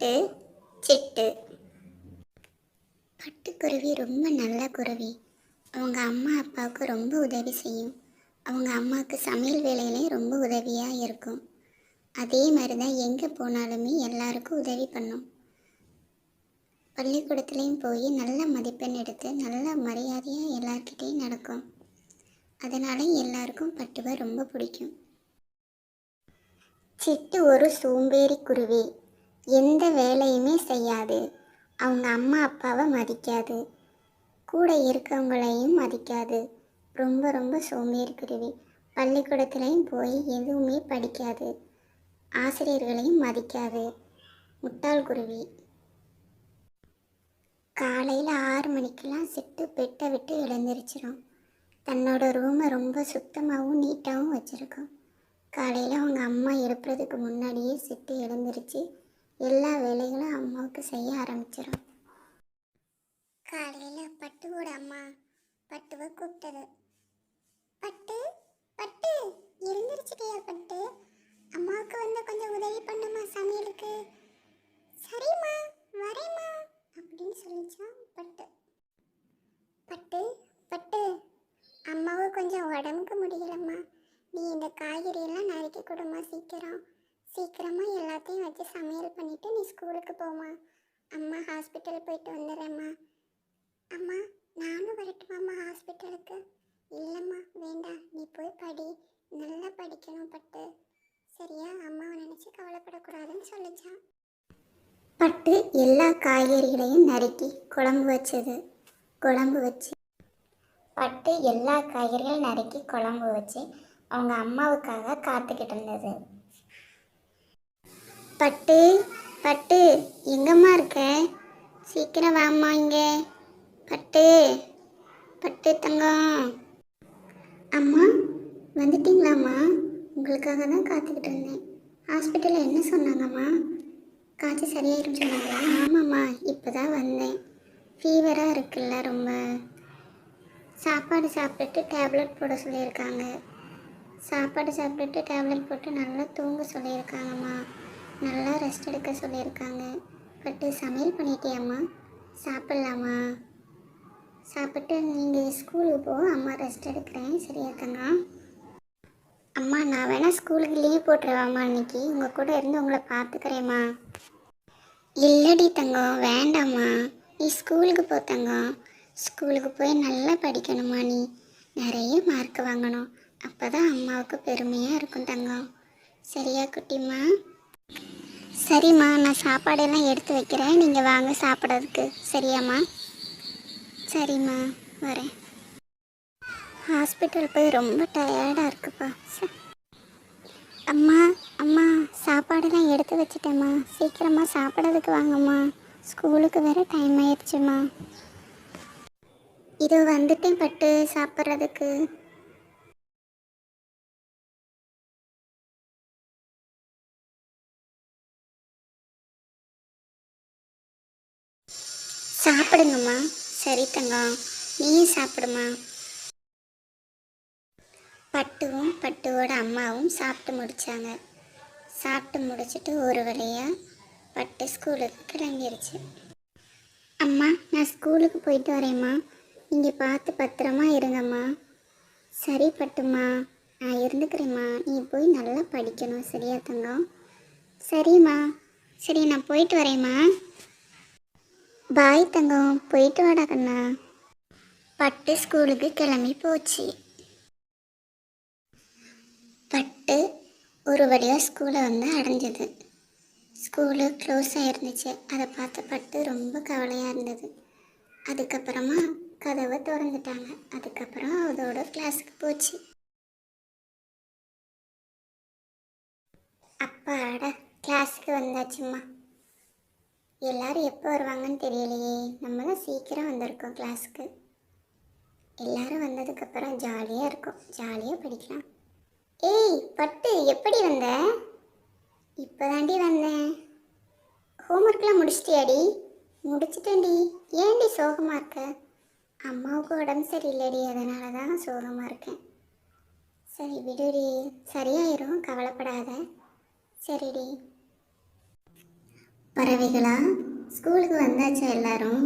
பட்டு சிட்டு. பட்டுக்குருவி ரொம்ப நல்ல குருவி. அவங்க அம்மா அப்பாவுக்கு ரொம்ப உதவி செய்யும். அவங்க அம்மாவுக்கு சமையல் வேலையிலையும் ரொம்ப உதவியாக இருக்கும். அதே மாதிரி தான் எங்கே போனாலுமே எல்லாருக்கும் உதவி பண்ணும். பள்ளிக்கூடத்துலேயும் போய் நல்ல மதிப்பெண் எடுத்து நல்ல மரியாதையாக எல்லார்கிட்டையும் நடக்கும். அதனால எல்லாருக்கும் பட்டுவை ரொம்ப பிடிக்கும். சிட்டு ஒரு சோம்பேறி குருவி. எந்த வேலையுமே செய்யாது. அவங்க அம்மா அப்பாவை மதிக்காது. கூட இருக்கவங்களையும் மதிக்காது. ரொம்ப ரொம்ப சோம்பேறி குருவி. பள்ளிக்கூடத்துலேயும் போய் எதுவுமே படிக்காது. ஆசிரியர்களையும் மதிக்காது. முட்டாள் குருவி. காலையில் 6 மணிக்கெல்லாம் சிட்டு பெட்டை விட்டு எழுந்திரிச்சிடும். தன்னோட ரூமை ரொம்ப சுத்தமாகவும் நீட்டாகவும் வச்சுருக்கோம். காலையில் அவங்க அம்மா எழுப்புறதுக்கு முன்னாடியே சிட்டு எழுந்திரிச்சு எல்லா வேலைகளும் அம்மாவுக்கு செய்ய ஆரம்பிச்சிடும். காலையில் பட்டுவோட அம்மா பட்டுவை கூப்பிட்டது. பட்டு பட்டு எழுந்திரிச்சிட்டியா பட்டு? அம்மாவுக்கு வந்து கொஞ்சம் உதவி பண்ணுமா சமையலுக்கு. சரிம்மா வரேம்மா அப்படின்னு சொல்லிச்சான் பட்டு. பட்டு பட்டு அம்மாவை கொஞ்சம் உடம்புக்கு முடியலம்மா, நீ இந்த காய்கறியெல்லாம் நறுக்கி கொடுமா, சீக்கிரமாக எல்லாத்தையும் வச்சு சமையல் பண்ணிவிட்டு நீ ஸ்கூலுக்கு போமா. அம்மா ஹாஸ்பிட்டல் போயிட்டு வந்துடுறேம்மா. அம்மா நானும் வரட்டுமாம்மா ஹாஸ்பிட்டலுக்கு? இல்லைம்மா வேண்டாம், நீ போய் படி, நல்லா படிக்கணும் பட்டு, சரியா? அம்மாவை நினச்சி கவலைப்படக்கூடாதுன்னு சொல்லிச்சான். பட்டு எல்லா காய்கறிகளையும் நறுக்கி குழம்பு வச்சு பட்டு எல்லா காய்கறிகளும் நறுக்கி குழம்பு வச்சு அவங்க அம்மாவுக்காக காத்துக்கிட்டு இருந்தது. பட்டு பட்டு எங்கம்மா இருக்க? சீக்கிரம் வாம்மா இங்கே. பட்டு பட்டு தங்கம். அம்மா வந்துட்டீங்களாம்மா? உங்களுக்காக தான் காத்துக்கிட்டு இருந்தேன். ஹாஸ்பிட்டலில் என்ன சொன்னாங்கம்மா? காய்ச்சல் சரியாயிரும் சொன்னாங்களா? ஆமாம்மா, இப்போ தான் வந்தேன். ஃபீவராக இருக்குல்ல ரொம்ப. சாப்பாடு சாப்பிட்டுட்டு டேப்லெட் போட சொல்லியிருக்காங்க. சாப்பாடு சாப்பிட்டுட்டு டேப்லெட் போட்டு நல்லா தூங்க சொல்லியிருக்காங்கம்மா. நல்லா ரெஸ்ட் எடுக்க சொல்லியிருக்காங்க. பட்டு சமையல் பண்ணிட்டியாம்மா? சாப்பிட்லாமா? சாப்பிட்டு நீங்கள் ஸ்கூலுக்கு போ, அம்மா ரெஸ்ட் எடுக்கிறேன், சரியா தங்க? அம்மா நான் வேணால் ஸ்கூலுக்கு லீவ் போட்டுருவாம்மா, இன்னைக்கு உங்கள் கூட இருந்து உங்களை பார்த்துக்கிறேம்மா. இல்லடி தங்கம், வேண்டாம்மா, நீ ஸ்கூலுக்கு போ தங்கம். ஸ்கூலுக்கு போய் நல்லா படிக்கணுமா, நீ நிறைய மார்க் வாங்கணும். அப்போ தான் அம்மாவுக்கு பெருமையாக இருக்கும் தங்கம், சரியா குட்டிம்மா? சரிம்மா, நான் சாப்பாடெல்லாம் எடுத்து வைக்கிறேன், நீங்கள் வாங்க சாப்பிட்றதுக்கு, சரியாம்மா? சரிம்மா வரேன். ஹாஸ்பிட்டல் போய் ரொம்ப டயர்டாக இருக்குப்பா. அம்மா அம்மா சாப்பாடெல்லாம் எடுத்து வச்சிட்டேம்மா, சீக்கிரமாக சாப்பிட்றதுக்கு வாங்கம்மா, ஸ்கூலுக்கு வேறு டைம் ஆயிடுச்சுமா. இதோ வந்துட்டேன் பட்டு சாப்பிட்றதுக்கு. சாப்பிடுங்கம்மா. சரி தங்கம், நீயும் சாப்பிடுமா. பட்டுவும் பட்டுவோட அம்மாவும் சாப்பிட்டு முடித்தாங்க. சாப்பிட்டு முடிச்சுட்டு ஒரு வழியாக பட்டு ஸ்கூலுக்கு கிளம்பிடுச்சு. அம்மா நான் ஸ்கூலுக்கு போயிட்டு வரேம்மா, நீங்கள் பார்த்து பத்திரமா இருங்கம்மா. சரி பட்டுமா, நான் இருந்துக்கிறேம்மா, நீ போய் நல்லா படிக்கணும், சரியா தங்கம்? சரிம்மா. சரி நான் போயிட்டு வரேம்மா. பாய் தங்கம், போயிட்டு வாடா கண்ணா. பட்டு ஸ்கூலுக்கு கிளம்பி போச்சு. பட்டு ஒரு வழியாக ஸ்கூலை வந்து அடைஞ்சது. ஸ்கூலு க்ளோஸ் ஆகிருந்துச்சு. அதை பார்த்த பட்டு ரொம்ப கவலையாக இருந்தது. அதுக்கப்புறமா கதவை திறந்துட்டாங்க. அதுக்கப்புறம் அதோட கிளாஸுக்கு போச்சு. அப்பாடா, கிளாஸுக்கு வந்தாச்சும்மா. எல்லோரும் எப்போ வருவாங்கன்னு தெரியலையே, நம்ம தான் சீக்கிரம் வந்திருக்கோம் கிளாஸுக்கு. எல்லோரும் வந்ததுக்கப்புறம் ஜாலியாக இருக்கும், ஜாலியாக படிக்கலாம். ஏய் பட்டு, எப்படி வந்த? இப்போ தாண்டி வந்தேன். ஹோம்ஒர்க்லாம் முடிச்சிட்டியாடி? முடிச்சிட்டேன்டி. ஏன்டி சோகமாக இருக்க? அம்மாவுக்கு உடம்பு சரியில்லைடி, அதனால தான் சோகமாக இருக்கேன். சரி விடுடி, சரியாயிரும், கவலைப்படாத. சரிடி. பறவைகளா, ஸ்கூலுக்கு வந்தாச்சா எல்லாரும்?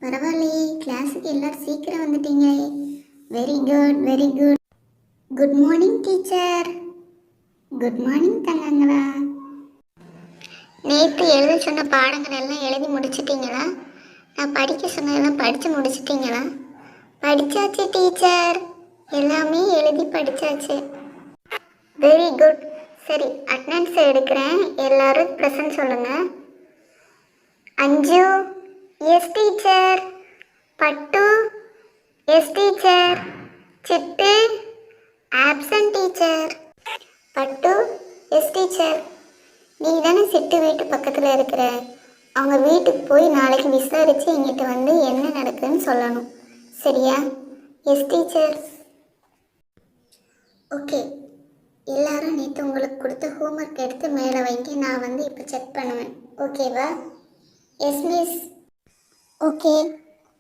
பரவாயில்லையே, கிளாஸுக்கு எல்லாரும் சீக்கிரம் வந்துட்டீங்களே. Very good, very good. Good morning teacher. Good morning தங்கங்களா. நேற்று எழுத சொன்ன பாடங்கள் எல்லாம் எழுதி முடிச்சிட்டிங்களா? நான் படிக்க சொன்னதெல்லாம் படித்து முடிச்சிட்டிங்களா? படித்தாச்சு டீச்சர், எல்லாமே எழுதி படித்தாச்சு. Very good. சரி, அட்டெண்டன்ஸ் எடுக்கிறேன். எல்லாரும் ப்ரெசன்ட் சொல்லுங்கள். Anju, yes teacher. Pattu, yes teacher. Chittu, absent teacher. Pattu, yes teacher. நீ தானே சிட்டு வீட்டு பக்கத்தில் இருக்கிற, அவங்க வீட்டுக்கு போய் நாளைக்கு விசாரித்து எங்கிட்ட வந்து என்ன நடக்குதுன்னு சொல்லணும், சரியா? S teacher. ஓகே, எல்லாரும் நேற்று உங்களுக்கு கொடுத்த ஹோம்ஒர்க் எடுத்து மேலே வைங்க, நான் வந்து இப்போ செக் பண்ணுவேன், ஓகேவா? Yes miss. ஓகே,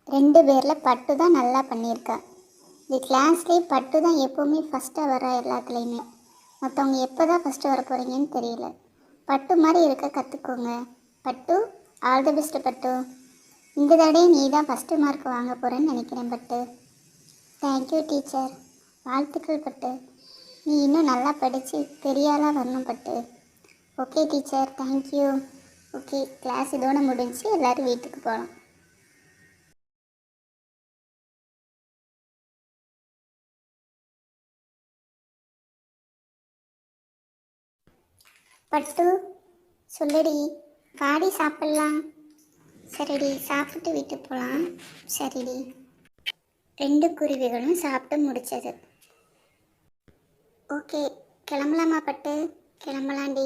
2 பேரில் பட்டு தான் நல்லா பண்ணியிருக்கா. இந்த கிளாஸ்லேயே பட்டு தான் எப்போவுமே ஃபஸ்ட்டாக வர எல்லாத்துலேயுமே. மற்றவங்க எப்போ தான் ஃபஸ்ட்டு வர போகிறீங்கன்னு தெரியல. பட்டு மாதிரி இருக்க கற்றுக்கோங்க. பட்டு, ஆல் தி பெஸ்ட் பட்டு. இந்த தடவை நீ தான் ஃபஸ்ட்டு மார்க் வாங்க போகிறேன்னு நினைக்கிறேன் பட்டு. Thank you teacher. வாழ்த்துக்கள் பட்டு. நீ இன்னும் நல்லா படித்து பெரிய ஆளாக வரணும் பட்டு. Okay teacher, thank you. Okay, class இதோட முடிஞ்சு எல்லோரும் வீட்டுக்கு போகலாம். பட்டு, சொல்லுடி, பாடி சாப்பிட்லாம். சரிடி, சாப்பிட்டு வீட்டுக்கு போகலாம். சரிடி. 2 குருவிகளும் சாப்பிட்டு முடிச்சது. ஓகே, கிளம்பலாமா பட்டு? கிளம்பலாண்டி.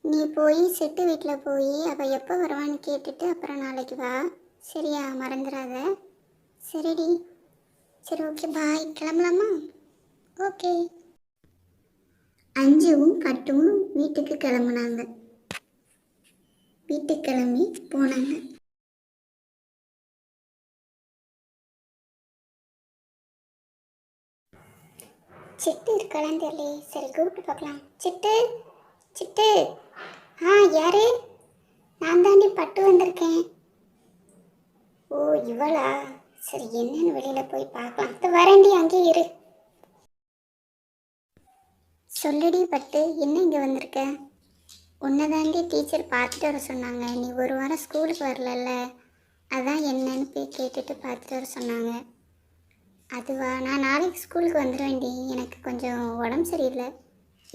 நீ போய் சிட்டு வீட்டில் போய் அவள் எப்போ வருவான்னு கேட்டுட்டு அப்புறம் நாளைக்கு வா, சரியா? மறந்துடாத. சரிடி. சரி, ஓகே, பாய். கிளம்பலாமா? ஓகே. அஞ்சுவும் பட்டுவும் வீட்டுக்கு கிளம்புனாங்க. வீட்டுக்கு கிளம்பி போனாங்க. சிட்டு இருக்கலான்னு தெரியல. சரி, கூப்பிட்டு பார்க்கலாம். சிட்டு, சிட்டு. யாரு? நான் தாண்டி பட்டு வந்திருக்கேன். ஓ, இவளா? சரி, என்னன்னு வெளியில் போய் பார்க்கலாம். அது வரேன்டி, அங்கே இரு. சொல்லுடி பட்டு, என்ன இங்கே வந்திருக்க? உன்னை தாண்டி டீச்சர் பார்த்துட்டு வர சொன்னாங்க. நீ ஒரு வாரம் ஸ்கூலுக்கு வரலல்ல, அதான் என்னன்னு போய் கேட்டுட்டு பார்த்துட்டு வர சொன்னாங்க. அதுவா? நான் நாளைக்கு ஸ்கூலுக்கு வந்துடுவேன்டி. எனக்கு கொஞ்சம் உடம்பு சரியில்லை.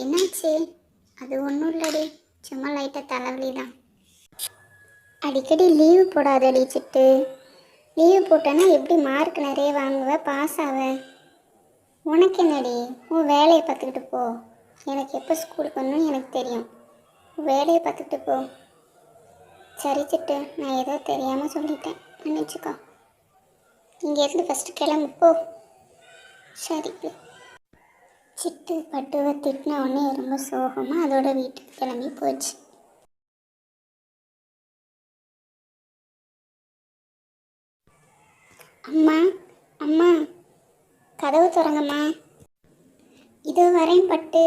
என்னாச்சு? அது ஒன்றும் இல்லடி, சும்மா லைட்டாக தலைவலி தான். அடிக்கடி லீவு போடாதடி சிட்டு. லீவு போட்டேன்னா எப்படி மார்க் நிறைய வாங்குவ, பாஸ் ஆவ? உனக்கு என்னடி, உன் வேலையை பார்த்துக்கிட்டு போ. எனக்கு எப்போ ஸ்கூலுக்கு வரணும்னு எனக்கு தெரியும். உன் வேலையை பார்த்துக்கிட்டு போ. சரி சிட்டு, நான் ஏதோ தெரியாமல் சொல்லிட்டேன், மன்னிச்சுக்கோ. இங்கேருந்து ஃபஸ்ட்டு கிளம்பு போ. சரி. சிட்டு பட்டுவை திட்டின உடனே ரொம்ப சோகமாக அதோட வீட்டுக்கு கிளம்பி போச்சு. அம்மா, அம்மா, கதவு திறங்கம்மா. இதோ வரேன் பட்டு.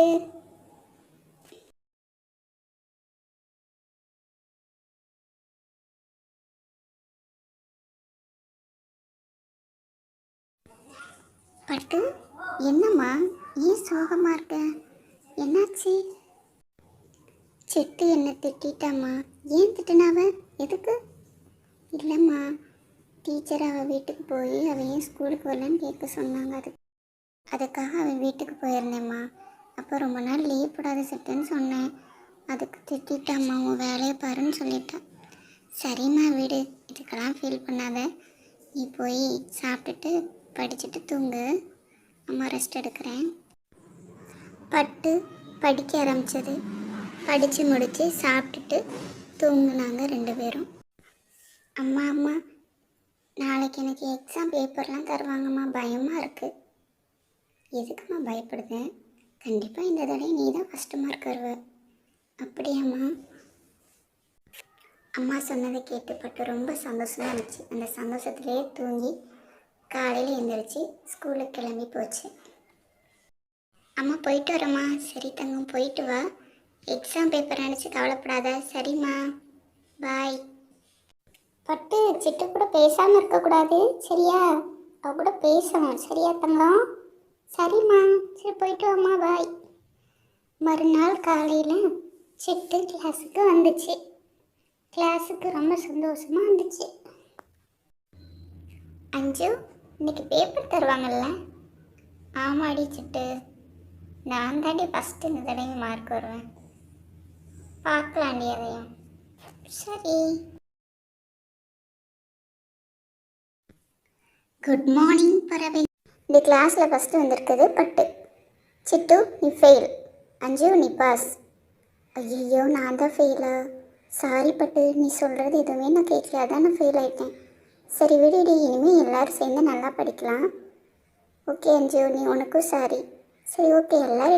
பட்டு, என்னம்மா ஏன் சோகமாக இருக்க? என்னாச்சு? சிட்டு என்ன திட்டாம்மா. ஏன் திட்டினாவ? எதுக்கு? இல்லைம்மா, டீச்சர் அவள் வீட்டுக்கு போய் அவள் ஏன் ஸ்கூலுக்கு வரலன்னு கேட்க சொன்னாங்க. அதுக்காக அவன் வீட்டுக்கு போயிருந்தேம்மா. அப்போ ரொம்ப நாள் லீவ் போடாத சிட்டுன்னு சொன்னேன். அதுக்கு திட்டாம்மா, உன் வேலையை பாருன்னு சொல்லிட்டேன். சரிம்மா விடு, இதுக்கெல்லாம் ஃபீல் பண்ணாத. நீ போய் சாப்பிட்டுட்டு படிச்சுட்டு தூங்கு. அம்மா ரெஸ்ட் எடுக்கிறேன். பட்டு படிக்க ஆரம்பித்தது. படித்து முடித்து சாப்பிட்டுட்டு தூங்குனாங்க 2 பேரும். அம்மா, அம்மா, நாளைக்கு எனக்கு எக்ஸாம் பேப்பர்லாம் தருவாங்கம்மா, பயமாக இருக்குது. எதுக்கும்மா பயப்படுதேன்? கண்டிப்பாக இந்த தடவை நீ தான் ஃபஸ்ட்டு மார்க் வருவ. அப்படியாம்மா? அம்மா சொன்னதை கேட்டுப்பட்டு ரொம்ப சந்தோஷமாக இருந்துச்சு. அந்த சந்தோஷத்துலேயே தூங்கி காலையில் எழுந்திரிச்சு ஸ்கூலுக்கு கிளம்பி போச்சு. அம்மா போயிட்டு வரம்மா. சரி தங்கம், போயிட்டு வா. எக்ஸாம் பேப்பர் நினச்சி கவலைப்படாத, சரிம்மா? பாய். பட்டு சிட்டு கூட பேசாமல் இருக்கக்கூடாது சரியா? அவ கூட பேசணும் சரியா தங்கம்? சரிம்மா, சரி போயிட்டு வாம்மா, பாய். மறுநாள் காலையில் சிட்டு கிளாஸுக்கு வந்துச்சு. கிளாஸுக்கு ரொம்ப சந்தோஷமாக இருந்துச்சு. அஞ்சு, இன்னைக்கு பேப்பர் தருவாங்கல்ல? ஆமாடி சிட்டு, நான் தாண்டி ஃபஸ்ட்டு இந்த தடவை மார்க் வருவேன். பார்க்கலாண்டி அதையும். சரி. குட் மார்னிங் பறவை. இந்த கிளாஸில் ஃபஸ்ட்டு வந்திருக்குது பட்டு. சிட்டு நீ ஃபெயில், அஞ்சு நீ பாஸ். ஐயோ நான் தான் ஃபெயிலா? சாரி பட்டு, நீ சொல்கிறது எதுவுமே நான் கேட்கல, அதான் நான் ஃபெயில் ஆகிட்டேன். சரி விடுடி, இனிமேல் எல்லோரும் சேர்ந்து நல்லா படிக்கலாம். ஓகே அஞ்சு, நீ உனக்கும் சாரி. சரி ஓகே, எல்லோரும்